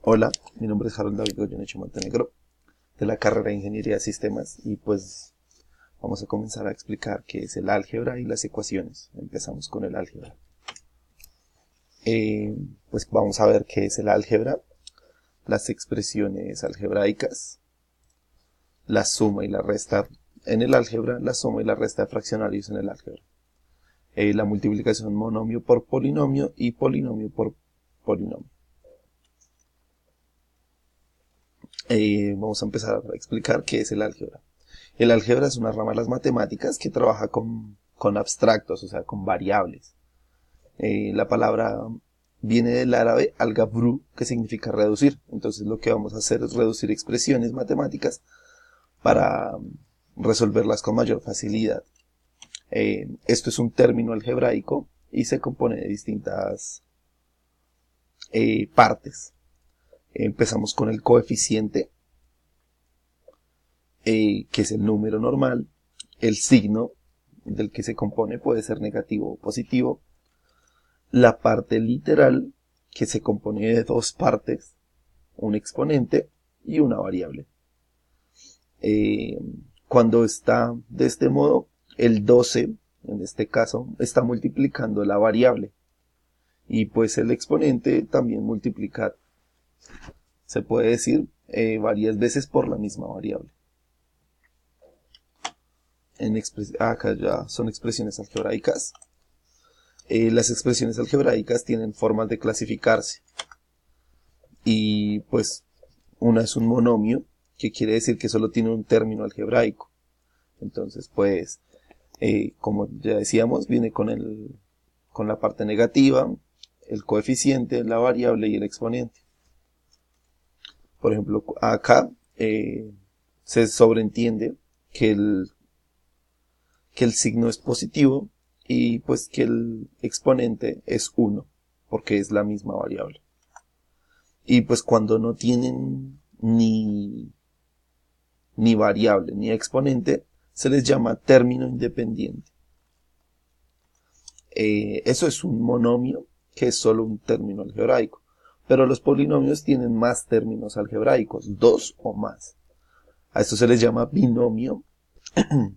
Hola, mi nombre es Harold David Goyeneche Montenegro, de la carrera de Ingeniería de Sistemas, y pues vamos a comenzar a explicar qué es el álgebra y las ecuaciones. Empezamos con el álgebra. Pues vamos a ver qué es el álgebra, las expresiones algebraicas, la suma y la resta en el álgebra, la suma y la resta de fraccionarios en el álgebra, la multiplicación monomio por polinomio y polinomio por polinomio. Vamos a empezar a explicar qué es el álgebra. El álgebra es una rama de las matemáticas que trabaja con abstractos, o sea, con variables. La palabra viene del árabe al-gabru, que significa reducir. Entonces lo que vamos a hacer es reducir expresiones matemáticas para resolverlas con mayor facilidad. Esto es un término algebraico y se compone de distintas partes. Empezamos con el coeficiente, que es el número normal. El signo del que se compone puede ser negativo o positivo. La parte literal, que se compone de dos partes, un exponente y una variable. Cuando está de este modo, el 12, en este caso, está multiplicando la variable. Y pues el exponente también multiplica, se puede decir, varias veces por la misma variable. Acá ya son expresiones algebraicas. Las expresiones algebraicas tienen formas de clasificarse. Y pues una es un monomio, que quiere decir que solo tiene un término algebraico. Entonces, pues, como ya decíamos, viene con la parte negativa, el coeficiente, la variable y el exponente. Por ejemplo, acá se sobreentiende que el signo es positivo y pues que el exponente es 1, porque es la misma variable. Y pues cuando no tienen ni variable ni exponente, se les llama término independiente. Eso es un monomio, que es solo un término algebraico. Pero los polinomios tienen más términos algebraicos, 2 o más. A esto se les llama binomio,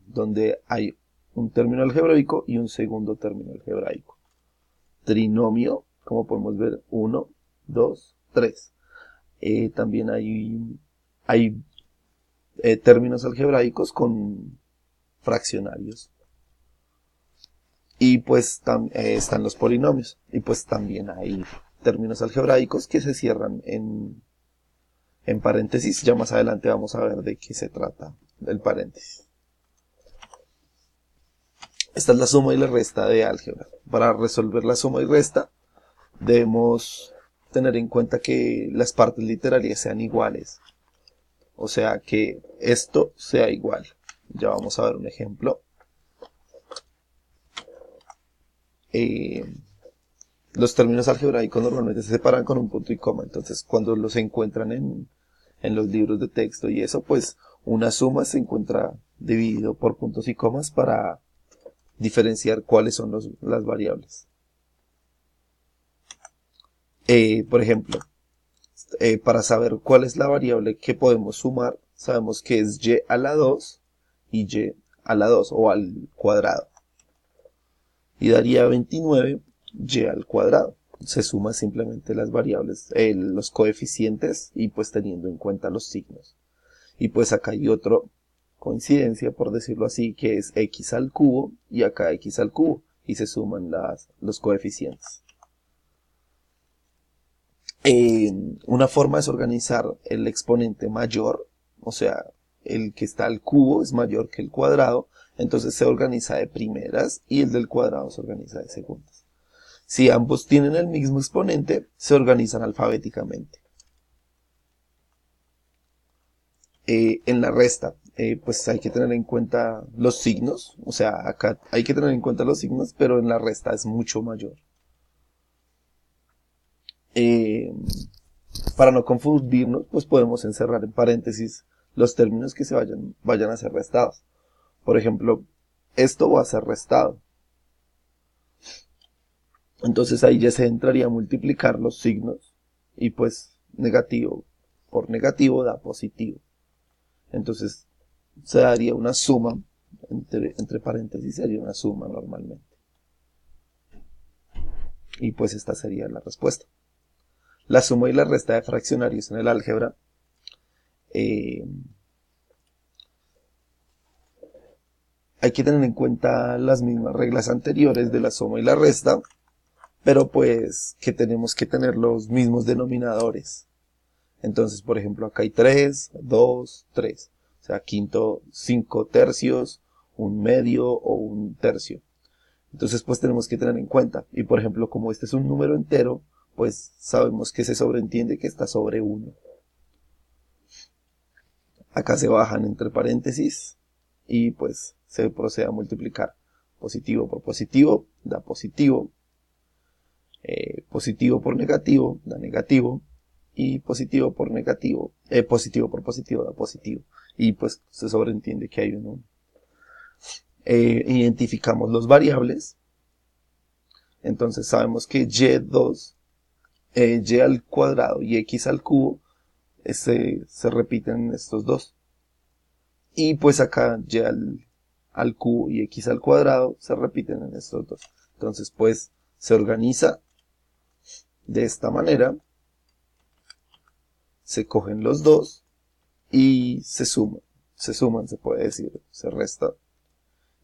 donde hay un término algebraico y un segundo término algebraico. Trinomio, como podemos ver, 1, 2, 3. También hay términos algebraicos con fraccionarios. Y pues están los polinomios. Y pues también hay términos algebraicos que se cierran en paréntesis. Ya más adelante vamos a ver de qué se trata el paréntesis. Esta es la suma y la resta de álgebra. Para resolver la suma y resta debemos tener en cuenta que las partes literarias sean iguales. O sea, que esto sea igual. Ya vamos a ver un ejemplo. Los términos algebraicos normalmente se separan con un punto y coma. Entonces, cuando los encuentran en los libros de texto y eso, pues una suma se encuentra dividido por puntos y comas para diferenciar cuáles son las variables. Por ejemplo, para saber cuál es la variable que podemos sumar, sabemos que es y a la 2 y y a la 2 o al cuadrado. Y daría 29 y al cuadrado. Se suma simplemente las variables, los coeficientes y pues teniendo en cuenta los signos. Y pues acá hay otra coincidencia, por decirlo así, que es x al cubo y acá x al cubo y se suman los coeficientes. Una forma es organizar el exponente mayor, o sea, el que está al cubo es mayor que el cuadrado, entonces se organiza de primeras y el del cuadrado se organiza de segundas. Si ambos tienen el mismo exponente, se organizan alfabéticamente. En la resta, pues hay que tener en cuenta los signos, o sea, acá hay que tener en cuenta los signos, pero en la resta es mucho mayor. Para no confundirnos, pues podemos encerrar en paréntesis los términos que se vayan a ser restados. Por ejemplo, esto va a ser restado. Entonces ahí ya se entraría a multiplicar los signos y pues negativo por negativo da positivo. Entonces se daría una suma, entre paréntesis sería una suma normalmente. Y pues esta sería la respuesta. La suma y la resta de fraccionarios en el álgebra hay que tener en cuenta las mismas reglas anteriores de la suma y la resta, pero pues que tenemos que tener los mismos denominadores. Entonces, por ejemplo, acá hay 3, 2, 3. O sea, quinto, 5 tercios, un medio o un tercio. Entonces, pues tenemos que tener en cuenta. Y por ejemplo, como este es un número entero, pues sabemos que se sobreentiende que está sobre 1. Acá se bajan entre paréntesis y pues se procede a multiplicar. Positivo por positivo da positivo. Positivo por negativo da negativo. Y positivo por negativo, positivo por positivo da positivo. Y pues se sobreentiende que hay un 1. Identificamos los variables. Entonces sabemos que y2, y al cuadrado y x al cubo se repiten estos dos. Y pues acá y al cubo y x al cuadrado se repiten en estos dos. Entonces pues se organiza de esta manera. Se cogen los dos y se suman. Se suman, se puede decir, se resta.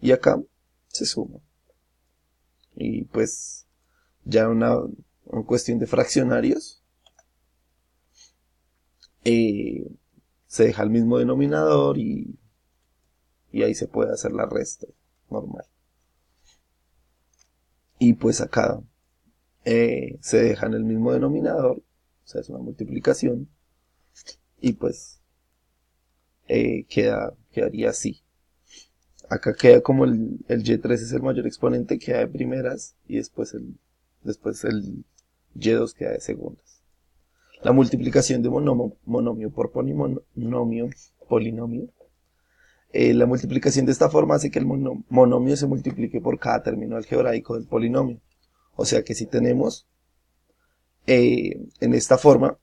Y acá se suma. Y pues ya una cuestión de fraccionarios. Se deja el mismo denominador y ahí se puede hacer la resta normal. Y pues acá se deja en el mismo denominador, o sea, es una multiplicación. Y pues quedaría así. Acá queda como el y3 es el mayor exponente, queda de primeras, y después el y2 queda de segundas. La multiplicación de monomio por polinomio. La multiplicación de esta forma hace que el monomio se multiplique por cada término algebraico del polinomio. O sea que si tenemos en esta forma,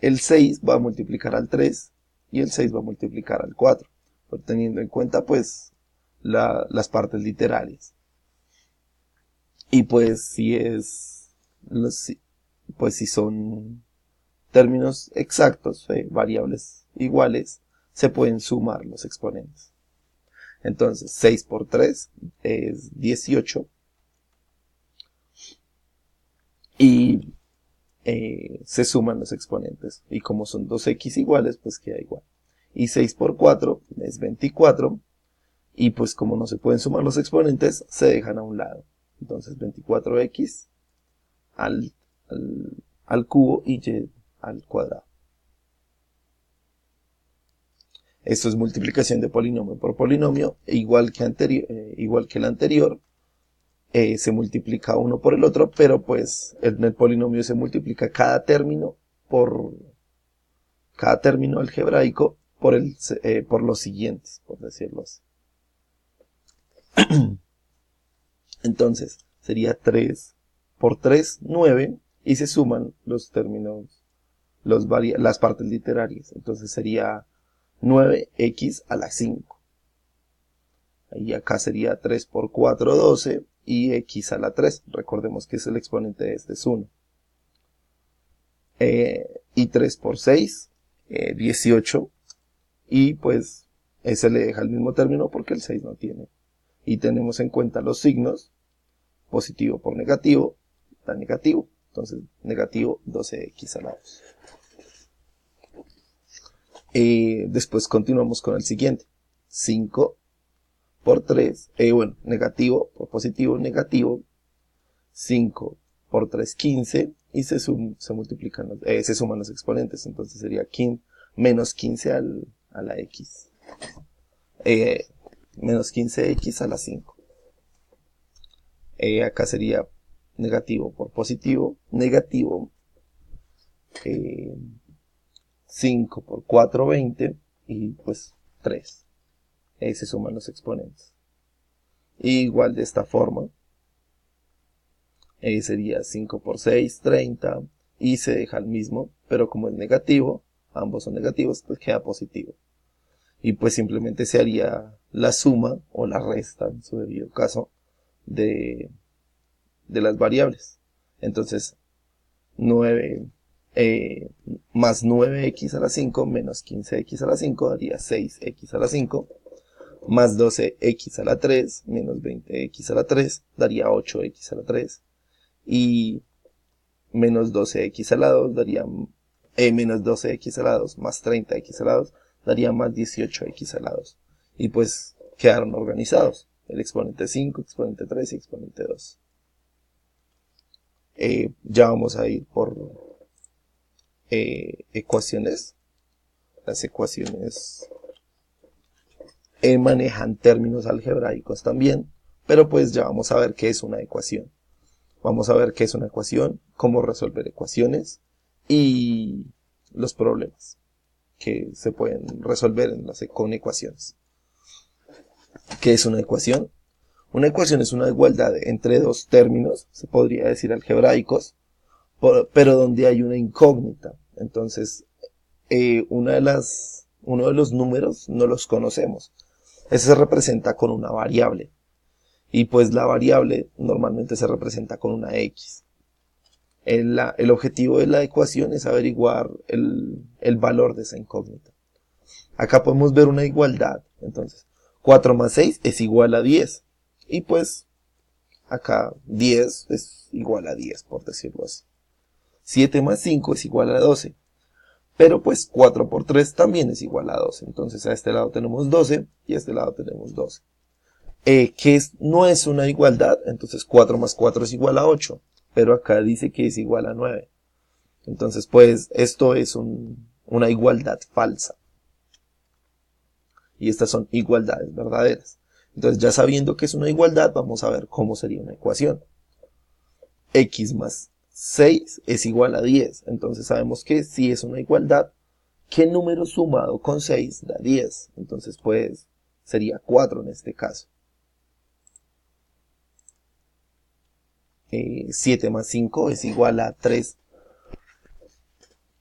el 6 va a multiplicar al 3 y el 6 va a multiplicar al 4, teniendo en cuenta pues las partes literales. Y pues si son términos exactos, variables iguales, se pueden sumar los exponentes. Entonces 6 por 3 es 18 y se suman los exponentes. Y como son 2x iguales, pues queda igual. Y 6 por 4 es 24. Y pues como no se pueden sumar los exponentes, se dejan a un lado. Entonces 24x al cubo y y al cuadrado. Esto es multiplicación de polinomio por polinomio, igual que el anterior. Se multiplica uno por el otro, pero pues en el polinomio se multiplica cada término algebraico por los siguientes, por decirlo así. Entonces sería 3 por 3, 9, y se suman los términos, las partes literarias. Entonces sería 9x a la 5. Y acá sería 3 por 4, 12, y x a la 3. Recordemos que el exponente de este es 1. Y 3 por 6, 18. Y pues ese le deja el mismo término porque el 6 no tiene. Y tenemos en cuenta los signos. Positivo por negativo da negativo. Entonces negativo 12x a la 2. Después continuamos con el siguiente. 5 por 3, negativo por positivo, negativo. 5 por 3, 15, y se suman los exponentes. Entonces sería menos 15 a la x. Menos 15x a la 5. Acá sería negativo por positivo, negativo. 5 por 4, 20, y pues 3. Se suman los exponentes. Igual de esta forma, sería 5 por 6, 30, y se deja el mismo, pero como es negativo, ambos son negativos, pues queda positivo. Y pues simplemente se haría la suma o la resta, en su debido caso, de las variables. Entonces, 9 más 9x a la 5 menos 15x a la 5 daría 6x a la 5, más 12x a la 3 menos 20x a la 3 daría 8x a la 3, y menos 12x a la 2 daría menos 12x a la 2 más 30x a la 2 daría más 18x a la 2. Y pues quedaron organizados. El exponente 5, exponente 3 y exponente 2. Ya vamos a ir por ecuaciones. Las ecuaciones manejan términos algebraicos también, pero pues ya vamos a ver qué es una ecuación. Vamos a ver qué es una ecuación, cómo resolver ecuaciones y los problemas que se pueden resolver con ecuaciones. ¿Qué es una ecuación? Una ecuación es una igualdad entre dos términos, se podría decir algebraicos, pero donde hay una incógnita. Entonces, uno de los números no los conocemos. Ese se representa con una variable. Y pues la variable normalmente se representa con una x. El objetivo de la ecuación es averiguar el valor de esa incógnita. Acá podemos ver una igualdad. Entonces, 4 más 6 es igual a 10. Y pues, acá 10 es igual a 10, por decirlo así. 7 más 5 es igual a 12. Pero pues 4 por 3 también es igual a 12. Entonces a este lado tenemos 12 y a este lado tenemos 12. No es una igualdad, entonces 4 más 4 es igual a 8. Pero acá dice que es igual a 9. Entonces pues esto es una igualdad falsa. Y estas son igualdades verdaderas. Entonces ya sabiendo que es una igualdad, vamos a ver cómo sería una ecuación. X más 6 es igual a 10. Entonces sabemos que si es una igualdad, ¿qué número sumado con 6 da 10? Entonces pues sería 4 en este caso. 7 más 5 es igual a 3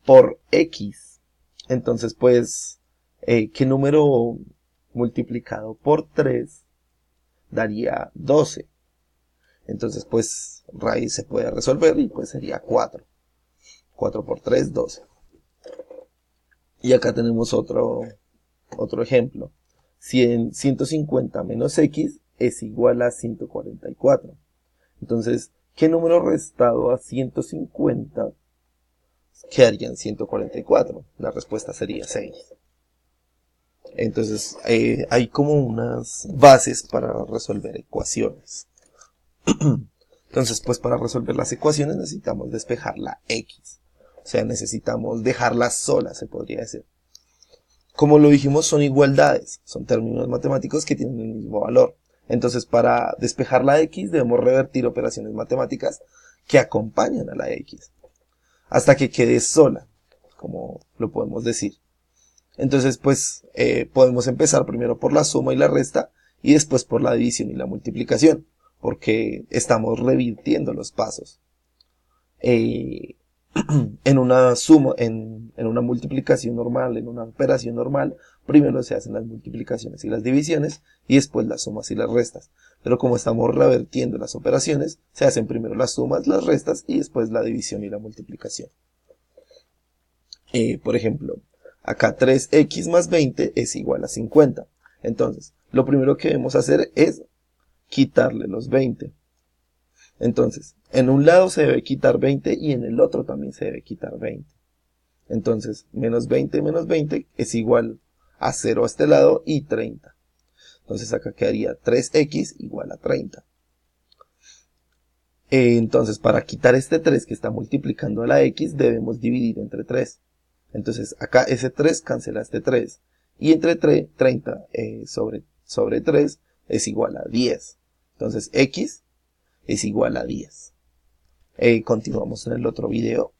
por X. Entonces pues, ¿qué número multiplicado por 3 daría 12? Entonces pues raíz se puede resolver y pues sería 4. 4 por 3, 12. Y acá tenemos otro ejemplo. 150 menos x es igual a 144. Entonces, ¿qué número restado a 150 quedaría en 144? La respuesta sería 6. Entonces, hay como unas bases para resolver ecuaciones. Entonces, pues para resolver las ecuaciones necesitamos despejar la x. O sea, necesitamos dejarla sola, se podría decir. Como lo dijimos, son igualdades, son términos matemáticos que tienen el mismo valor. Entonces, para despejar la x debemos revertir operaciones matemáticas que acompañan a la x, hasta que quede sola, como lo podemos decir. Entonces, pues, podemos empezar primero por la suma y la resta, y después por la división y la multiplicación, porque estamos revirtiendo los pasos. En una suma, en una multiplicación normal, en una operación normal, primero se hacen las multiplicaciones y las divisiones y después las sumas y las restas. Pero como estamos revertiendo las operaciones, se hacen primero las sumas, las restas y después la división y la multiplicación. Por ejemplo, acá 3x más 20 es igual a 50. Entonces, lo primero que debemos hacer es quitarle los 20. Entonces, en un lado se debe quitar 20 y en el otro también se debe quitar 20. Entonces, menos 20 es igual a 0 a este lado y 30. Entonces acá quedaría 3x igual a 30. Entonces, para quitar este 3 que está multiplicando a la x, debemos dividir entre 3. Entonces, acá ese 3 cancela este 3. Y entre 30 sobre 3 es igual a 10. Entonces, x es igual a 10. Continuamos en el otro video.